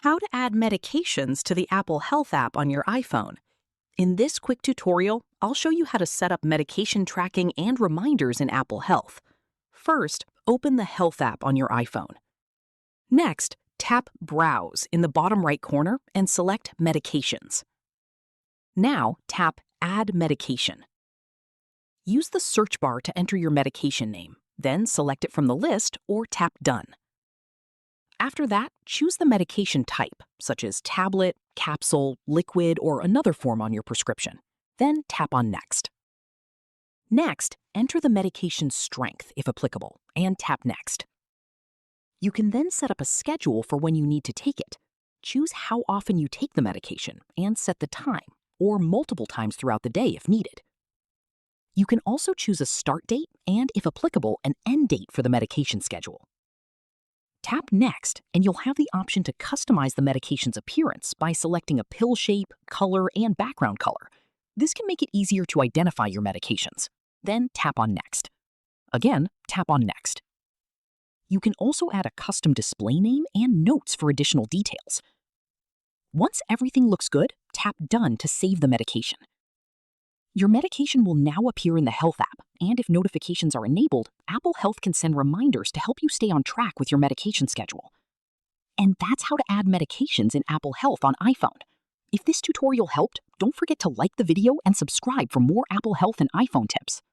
How to add medications to the Apple Health app on your iPhone. In this quick tutorial, I'll show you how to set up medication tracking and reminders in Apple Health. First, open the Health app on your iPhone. Next, tap Browse in the bottom right corner and select Medications. Now, tap Add Medication. Use the search bar to enter your medication name, then select it from the list or tap Done. After that, choose the medication type, such as tablet, capsule, liquid, or another form on your prescription. Then tap on Next. Next, enter the medication's strength, if applicable, and tap Next. You can then set up a schedule for when you need to take it. Choose how often you take the medication and set the time, or multiple times throughout the day if needed. You can also choose a start date and, if applicable, an end date for the medication schedule. Tap Next, and you'll have the option to customize the medication's appearance by selecting a pill shape, color, and background color. This can make it easier to identify your medications. Then tap on Next. Again, tap on Next. You can also add a custom display name and notes for additional details. Once everything looks good, tap Done to save the medication. Your medication will now appear in the Health app, and if notifications are enabled, Apple Health can send reminders to help you stay on track with your medication schedule. And that's how to add medications in Apple Health on iPhone. If this tutorial helped, don't forget to like the video and subscribe for more Apple Health and iPhone tips.